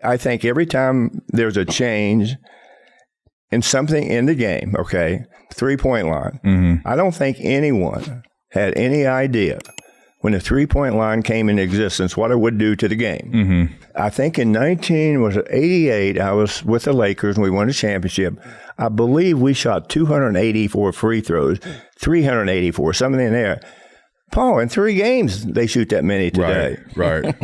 I think every time there's a change in something in the game, okay, 3-point line, I don't think anyone had any idea when the 3-point line came into existence what it would do to the game. I think in 1988, I was with the Lakers and we won a championship. I believe we shot 284 free throws, 384, something in there. Paul, in 3 games, they shoot that many today. Right.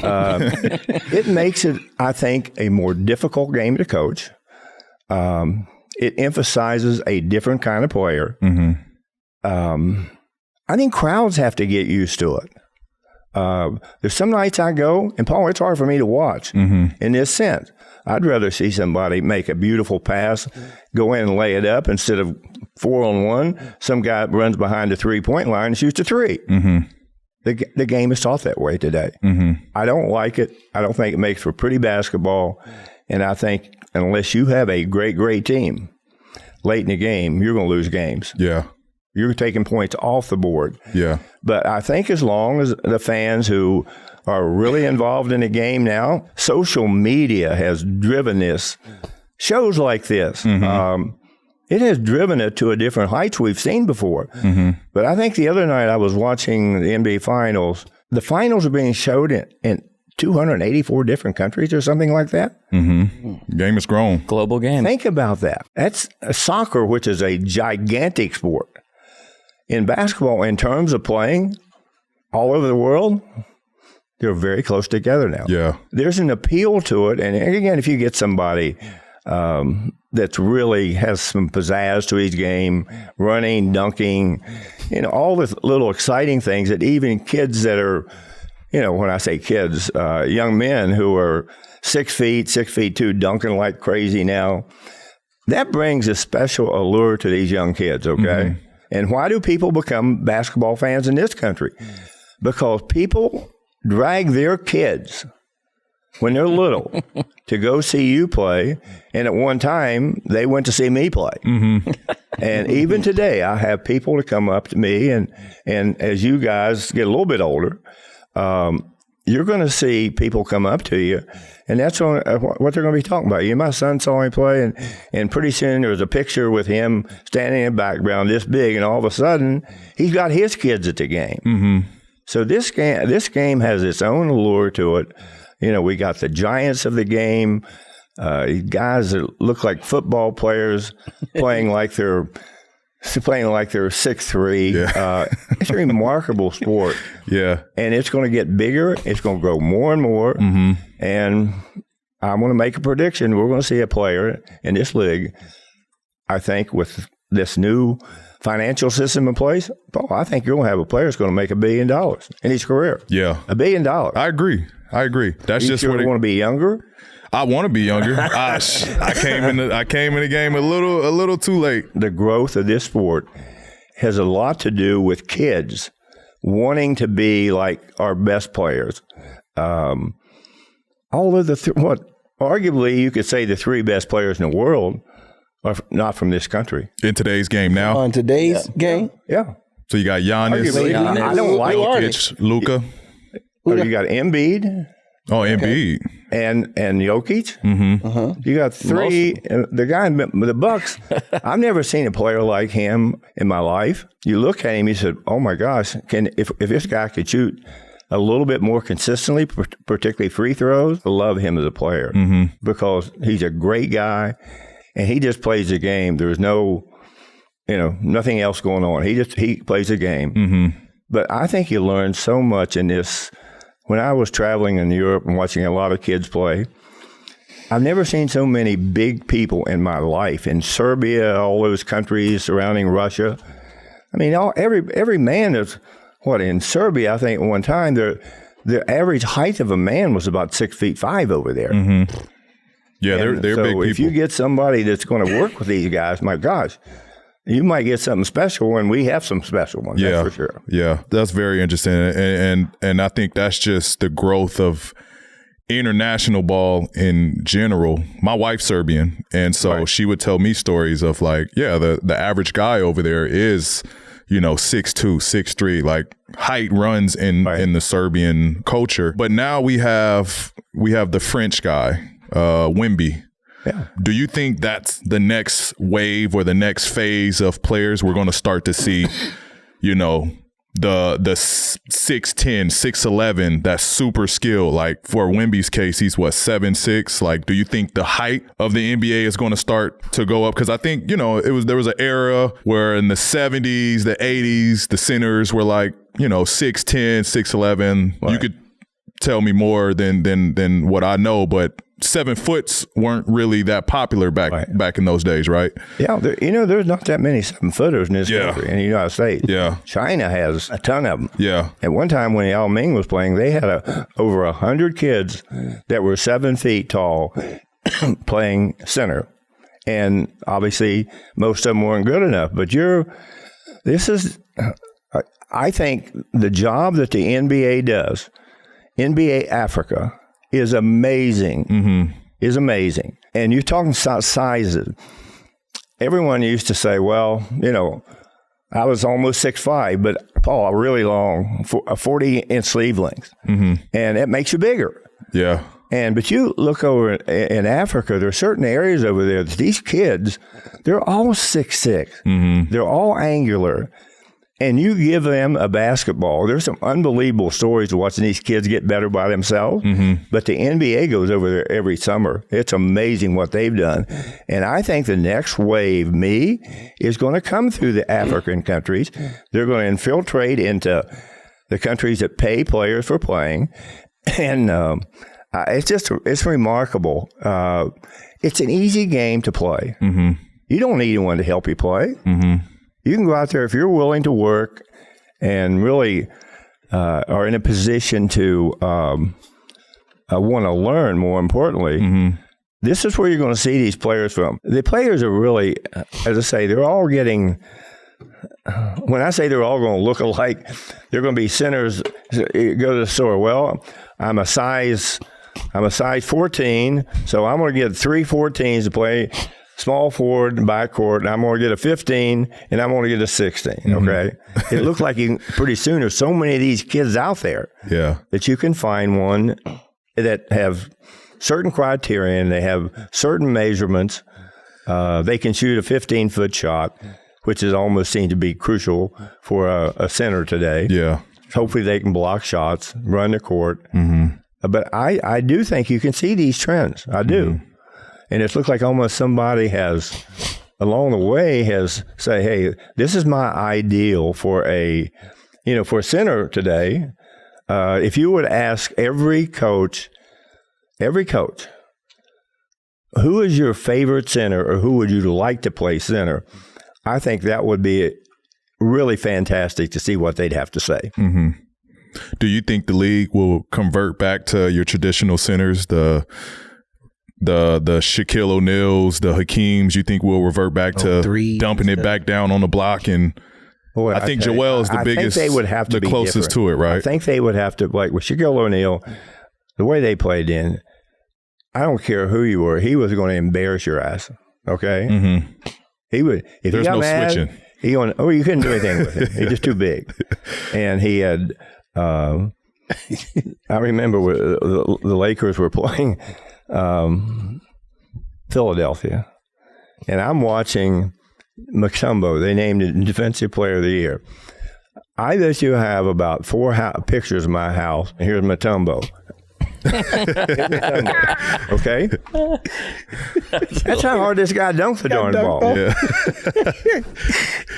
It makes it, I think, a more difficult game to coach. It emphasizes a different kind of player. I think crowds have to get used to it. There's some nights I go, and Paul, it's hard for me to watch in this sense. I'd rather see somebody make a beautiful pass, go in and lay it up instead of 4-on-1. Some guy runs behind the 3-point line and shoots a 3. The game is taught that way today. I don't like it. I don't think it makes for pretty basketball. And I think unless you have a great team late in the game, you're going to lose games. Yeah. You're taking points off the board. Yeah. But I think as long as the fans who are really involved in the game now, social media has driven this. Shows like this, it has driven it to a different heights we've seen before. But I think the other night I was watching the NBA Finals. The finals are being showed in 284 different countries or something like that. Game has grown. Global game. Think about that. That's soccer, which is a gigantic sport. In basketball, in terms of playing all over the world, they're very close together now. Yeah. There's an appeal to it. And again, if you get somebody that really has some pizzazz to his game, running, dunking, all the little exciting things that even kids that are, when I say kids, young men who are 6 feet, 6'2", dunking like crazy now, that brings a special allure to these young kids, okay? And why do people become basketball fans in this country? Because people drag their kids when they're little to go see you play. And at one time, they went to see me play. And even today, I have people to come up to me. And as you guys get a little bit older, you're going to see people come up to you. And that's what they're going to be talking about. My son saw me play, and pretty soon there was a picture with him standing in the background this big, and all of a sudden, he's got his kids at the game. So this game has its own allure to it. We got the giants of the game, guys that look like football players playing like they're 6'3". Yeah. It's a remarkable sport. Yeah. And it's going to get bigger. It's going to grow more and more. And I'm going to make a prediction. We're going to see a player in this league, I think, with this new financial system in place. Paul, I think you're going to have a player that's going to make $1 billion in his career. Yeah. $1 billion. I agree. That's just what you want to be younger. I want to be younger. I came in the game a little too late. The growth of this sport has a lot to do with kids wanting to be like our best players. All of arguably you could say the 3 best players in the world are not from this country. In today's game now. On today's game? Yeah. So you got Giannis, I don't like Jokic, Luka. You got Embiid. Oh, Embiid. And Jokic. You got 3. The guy in the Bucks, I've never seen a player like him in my life. You look at him, you said, oh my gosh, if this guy could shoot a little bit more consistently, particularly free throws, I love him as a player because he's a great guy and he just plays the game. There's no, nothing else going on. He plays the game. But I think you learn so much in this. When I was traveling in Europe and watching a lot of kids play, I've never seen so many big people in my life. In Serbia, all those countries surrounding Russia. I mean, every man is, in Serbia, I think at one time, the average height of a man was about 6'5" over there. Yeah, they're big people. If you get somebody that's going to work with these guys, my gosh, you might get something special, and we have some special ones, that's for sure. Yeah, that's very interesting. And I think that's just the growth of international ball in general. My wife's Serbian, and so she would tell me stories of the average guy over there is, 6'2", 6'3", like height runs in the Serbian culture. But now we have the French guy. Wemby. Yeah. Do you think that's the next wave or the next phase of players we're going to start to see, you know, the 6'10", 6'11", that super skill? Like for Wemby's case, he's 7'6". Like, do you think the height of the NBA is going to start to go up? Because I think, you know, there was an era where in the 70s, the 80s, the centers were like, you know, 6'10", 6'11". Right. You could tell me more than what I know, but 7 foots weren't really that popular back in those days, right? Yeah, there's not that many 7-footers in this country, in the United States. Yeah, China has a ton of them. Yeah. At one time when Yao Ming was playing, they had over 100 kids that were 7 feet tall playing center, and obviously most of them weren't good enough. But I think the job that the NBA does, NBA Africa, is amazing. Mm-hmm. Is amazing. And you're talking sizes. Everyone used to say, well, you know, I was almost 6'5", but Paul, really long, 40-inch sleeve length. Mm-hmm. And it makes you bigger. Yeah. But you look over in Africa, there are certain areas over there that these kids, they're all 6'6". Mm-hmm. They're all angular. And you give them a basketball. There's some unbelievable stories of watching these kids get better by themselves. Mm-hmm. But the NBA goes over there every summer. It's amazing what they've done. And I think the next wave, is going to come through the African countries. They're going to infiltrate into the countries that pay players for playing. And it's remarkable. It's an easy game to play. Mm-hmm. You don't need anyone to help you play. Mm-hmm. You can go out there if you're willing to work and really are in a position to want to learn, more importantly. Mm-hmm. This is where you're going to see these players from. The players are really, as I say, they're all getting, when I say they're all going to look alike, they're going to be centers. You go to the store, well, I'm a size 14, so I'm going to get 3 14s to play small forward and backcourt, and I'm going to get a 15, and I'm going to get a 16, okay? Mm-hmm. It looks like pretty soon there's so many of these kids out there that you can find one that have certain criteria, and they have certain measurements. They can shoot a 15-foot shot, which is almost seen to be crucial for a center today. Yeah. Hopefully they can block shots, run the court. Mm-hmm. But I do think you can see these trends. I do. Mm-hmm. And it looks like almost somebody has, along the way, say, hey, this is my ideal for a center today. If you would ask every coach, who is your favorite center or who would you like to play center? I think that would be really fantastic to see what they'd have to say. Mm-hmm. Do you think the league will convert back to your traditional centers, the Shaquille O'Neals, the Hakeems? You think we'll revert back to dumping it back down on the block? And I think Joel is the biggest, they would have to the closest different. To it, right? I think they would have to, like with Shaquille O'Neal, the way they played in, I don't care who you were, he was going to embarrass your ass, okay? Mm-hmm. He would. If There's you got no mad, switching. You couldn't do anything with him. He's just too big. And he had, I remember the Lakers were playing Philadelphia, and I'm watching Mutombo. They named him Defensive Player of the Year. I bet you have about 4 pictures of my house. And here's Mutombo. Okay? That's how hard this guy dunks the darn ball. Yeah.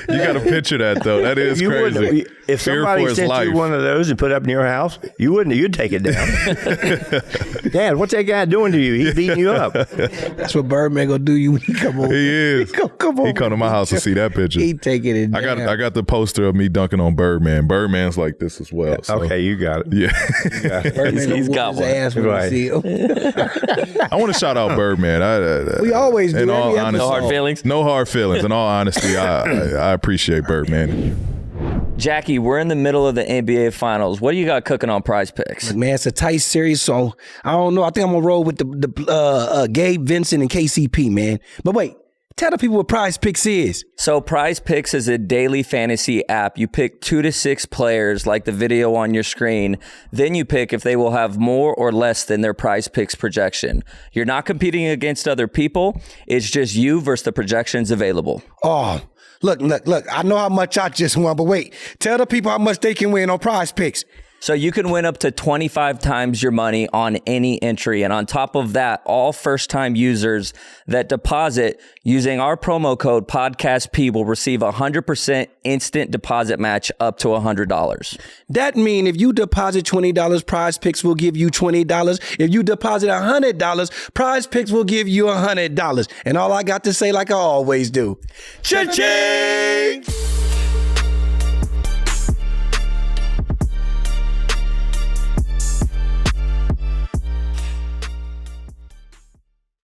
You got to picture that, though. That is crazy. If somebody sent you one of those and put up in your house, you wouldn't. You'd take it down. Dad, what's that guy doing to you? He's beating you up. That's what Birdman gonna do you when he come over. He is. Come on. He come to my house to see that picture. He taking it down. I got the poster of me dunking on Birdman. Birdman's like this as well. So. Okay, you got it. Yeah. He's got one. Right. I want to shout out Birdman. We always do. In all honesty, no hard feelings. No hard feelings. In all honesty, I appreciate Birdman. Jackie, we're in the middle of the NBA Finals. What do you got cooking on Prize Picks? Man, it's a tight series, so I don't know. I think I'm gonna roll with the Gabe, Vincent, and KCP, man. But wait, Tell the people what Prize Picks is. So Prize Picks is a daily fantasy app. You pick 2 to 6 players like the video on your screen. Then you pick if they will have more or less than their Prize Picks projection. You're not competing against other people. It's just you versus the projections available. Oh, look. I know how much I just won, but wait. Tell the people how much they can win on Prize Picks. So you can win up to 25 times your money on any entry. And on top of that, all first-time users that deposit using our promo code PODCASTP will receive a 100% instant deposit match up to $100. That means if you deposit $20, Prize Picks will give you $20. If you deposit $100, Prize Picks will give you $100. And all I got to say, like I always do, cha-ching!